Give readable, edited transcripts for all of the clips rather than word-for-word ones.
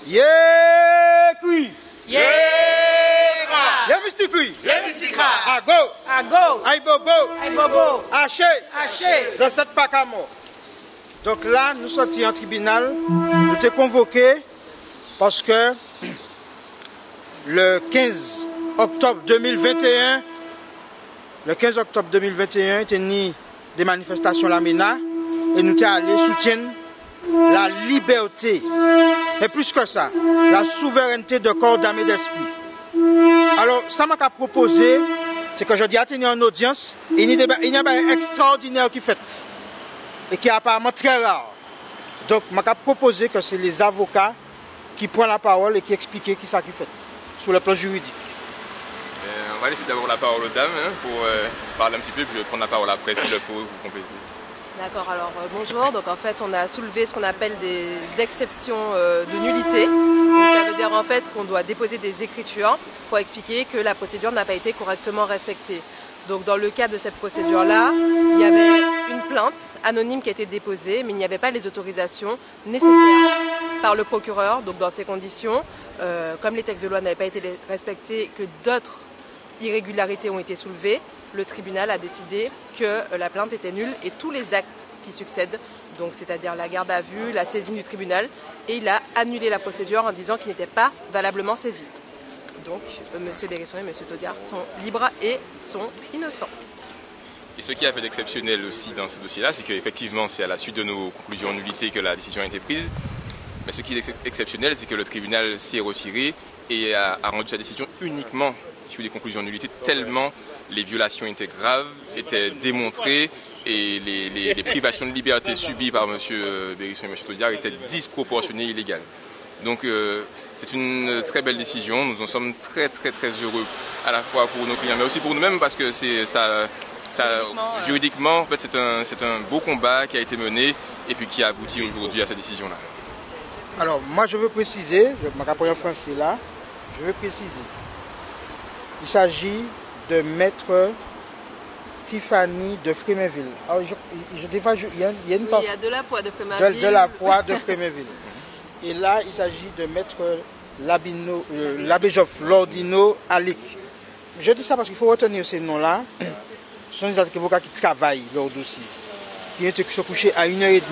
Yekui. Yekra. Yemistikui. Yemisika. Ago. Ago. Aïbobo. Aïbobo. Haché. Haché. Zanset Pakamo. Donc là, nous sortis en tribunal. Nous t'ai convoqué parce que le 15 octobre 2021, était ni des manifestations à la MENA et nous t'es allé soutenir la liberté, et plus que ça, la souveraineté de corps, d'âme et d'esprit. Alors, ça m'a proposé, c'est que je dis à tenir en audience, il y a un extraordinaire qui fait, et qui est apparemment très rare. Donc, m'a proposé que c'est les avocats qui prennent la parole et qui expliquent qui ça qui fait, sur le plan juridique. On va laisser d'abord la parole aux dames pour parler un petit peu, puis je vais prendre la parole après s'il le faut vous compléter. D'accord, alors bonjour. Donc en fait, on a soulevé ce qu'on appelle des exceptions de nullité. Donc ça veut dire en fait qu'on doit déposer des écritures pour expliquer que la procédure n'a pas été correctement respectée. Donc dans le cadre de cette procédure-là, il y avait une plainte anonyme qui a été déposée, mais il n'y avait pas les autorisations nécessaires par le procureur. Donc dans ces conditions, comme les textes de loi n'avaient pas été respectés, que d'autres irrégularités ont été soulevées, le tribunal a décidé que la plainte était nulle et tous les actes qui succèdent, donc c'est-à-dire la garde à vue, la saisine du tribunal, et il a annulé la procédure en disant qu'il n'était pas valablement saisi. Donc M. Bérisson et M. Todiard sont libres et sont innocents. Et ce qui a fait d'exceptionnel aussi dans ce dossier-là, c'est qu'effectivement c'est à la suite de nos conclusions en nullité que la décision a été prise. Mais ce qui est exceptionnel, c'est que le tribunal s'est retiré et a rendu sa décision uniquement sur les conclusions de nullité, tellement les violations étaient graves, étaient démontrées et les privations de liberté subies par M. Bérisson et M. Todiard étaient disproportionnées et illégales. Donc c'est une très belle décision, nous en sommes très heureux à la fois pour nos clients mais aussi pour nous-mêmes parce que juridiquement en fait, c'est un beau combat qui a été mené et puis qui a abouti aujourd'hui à cette décision-là. Alors moi je veux préciser, ma première français là, je veux préciser. Il s'agit de maître Tiffany de Fréméville. Alors, il y a de la poix de Fréméville. De la poix de Fréméville. Et là, il s'agit de maître l'abbé Joffre Lordino Alic. Je dis ça parce qu'il faut retenir ces noms-là. Ce sont des avocats qui travaillent leur dossier. Qui se coucher à 1h30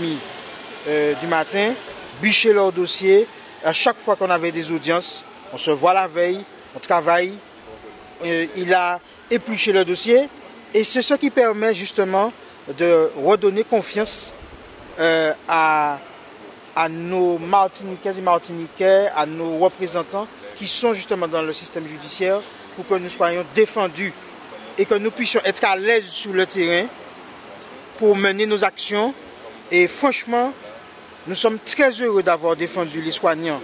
du matin, bûcher leur dossier. À chaque fois qu'on avait des audiences, on se voit la veille, on travaille. Il a épluché le dossier et c'est ce qui permet justement de redonner confiance à nos Martiniquaises et Martiniquais, à nos représentants qui sont justement dans le système judiciaire pour que nous soyons défendus et que nous puissions être à l'aise sur le terrain pour mener nos actions. Et franchement, nous sommes très heureux d'avoir défendu les soignants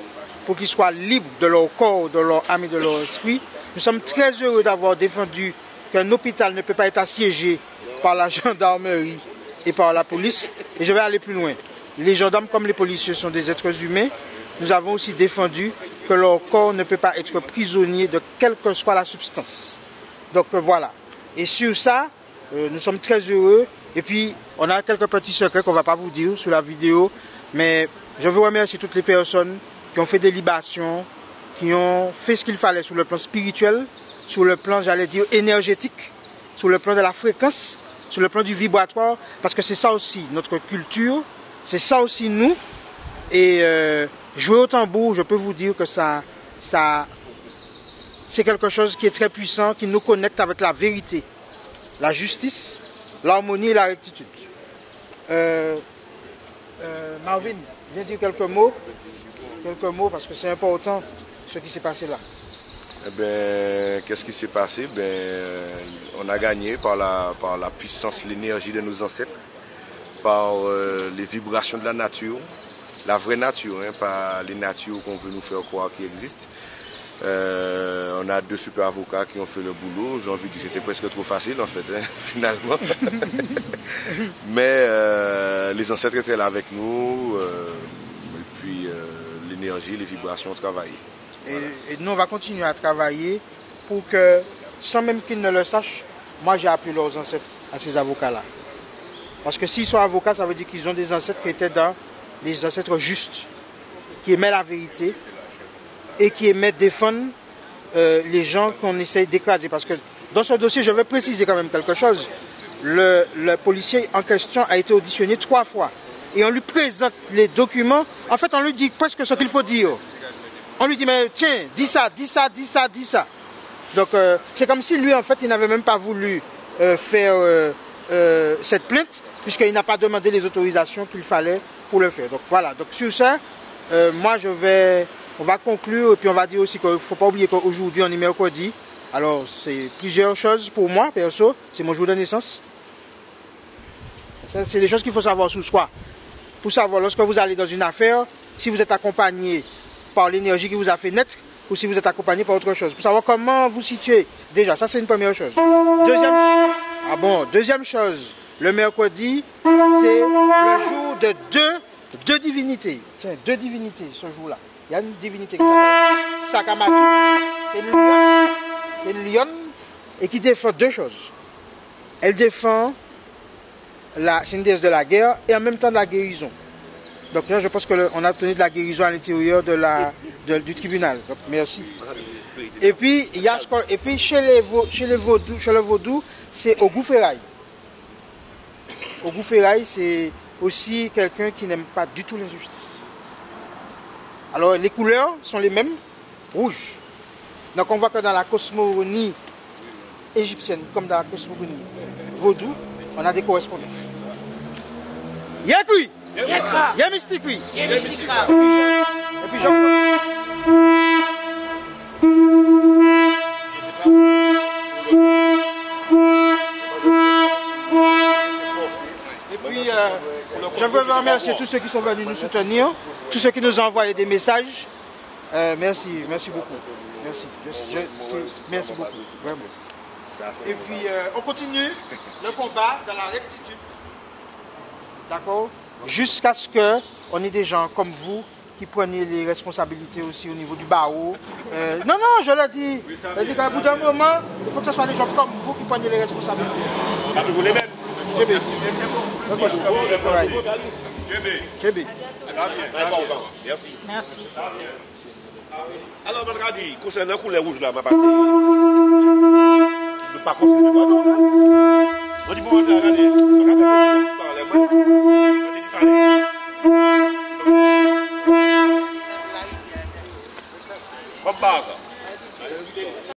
pour qu'ils soient libres de leur corps, de leur âme et de leur esprit. Nous sommes très heureux d'avoir défendu qu'un hôpital ne peut pas être assiégé par la gendarmerie et par la police. Et je vais aller plus loin. Les gendarmes comme les policiers sont des êtres humains. Nous avons aussi défendu que leur corps ne peut pas être prisonnier de quelle que soit la substance. Donc voilà. Et sur ça, nous sommes très heureux. Et puis, on a quelques petits secrets qu'on ne va pas vous dire sur la vidéo. Mais je veux remercier toutes les personnes qui ont fait des libations, qui ont fait ce qu'il fallait sur le plan spirituel, sur le plan, j'allais dire, énergétique, sur le plan de la fréquence, sur le plan du vibratoire, parce que c'est ça aussi notre culture, c'est ça aussi nous. Et jouer au tambour, je peux vous dire que ça c'est quelque chose qui est très puissant, qui nous connecte avec la vérité, la justice, l'harmonie et la rectitude. Marvin, viens dire quelques mots parce que c'est important ce qui s'est passé là. Eh bien, qu'est-ce qui s'est passé? On a gagné par la puissance, l'énergie de nos ancêtres, par les vibrations de la nature, la vraie nature, pas les natures qu'on veut nous faire croire qui existent. On a deux super avocats qui ont fait le boulot. J'ai envie de dire que c'était presque trop facile en fait, finalement. Mais les ancêtres étaient là avec nous, et puis l'énergie, les vibrations ont travaillé. Et nous, on va continuer à travailler pour que, sans même qu'ils ne le sachent, moi j'ai appelé leurs ancêtres à ces avocats-là. Parce que s'ils sont avocats, ça veut dire qu'ils ont des ancêtres qui étaient dans des ancêtres justes, qui aimaient la vérité, et qui émettent défendre les gens qu'on essaye d'écraser. Parce que dans ce dossier, je vais préciser quand même quelque chose. Le policier en question a été auditionné 3 fois. Et on lui présente les documents. En fait, on lui dit presque ce qu'il faut dire. On lui dit, mais tiens, dis ça, dis ça, dis ça, dis ça. Donc, c'est comme si lui, en fait, il n'avait même pas voulu faire cette plainte, puisqu'il n'a pas demandé les autorisations qu'il fallait pour le faire. Donc, voilà. Donc, sur ça, moi, on va conclure, et puis on va dire aussi qu'il ne faut pas oublier qu'aujourd'hui, on est mercredi. Alors, c'est plusieurs choses pour moi, perso. C'est mon jour de naissance. C'est des choses qu'il faut savoir sur soi. Pour savoir, lorsque vous allez dans une affaire, si vous êtes accompagné par l'énergie qui vous a fait naître, ou si vous êtes accompagné par autre chose. Pour savoir comment vous situez. Déjà, ça c'est une première chose. Deuxième chose, le mercredi, c'est le jour de deux divinités. Tiens, 2 divinités ce jour-là. Il y a une divinité qui s'appelle Sakamatu. C'est une lionne et qui défend 2 choses. Elle défend c'est une déesse de la guerre et en même temps de la guérison. Donc là, je pense qu'on a obtenu de la guérison à l'intérieur du tribunal. Donc merci. Et puis, chez le vaudou, c'est Ogou Ferraille. Ogou Ferraille, c'est aussi quelqu'un qui n'aime pas du tout l'injustice. Alors, les couleurs sont les mêmes, rouge. Donc on voit que dans la cosmogonie égyptienne, comme dans la cosmogonie vaudou, on a des correspondances. Yakui, Yamistik, oui. Et puis je veux remercier tous ceux qui sont venus nous soutenir, tous ceux qui nous ont envoyé des messages. Merci beaucoup. Merci beaucoup, vraiment. Et puis, on continue le combat dans la rectitude. D'accord? Jusqu'à ce qu'on ait des gens comme vous qui prennent les responsabilités aussi au niveau du barreau. Non, je l'ai dit. Je l'ai dit qu'à bout d'un moment, il faut que ce soit des gens comme vous qui prennent les responsabilités. Vous les mêmes. Merci. Alors, Madradi, concernant la couleur rouge là, ma partie, je ne pas conseiller de voir. On dit, bon, regardez.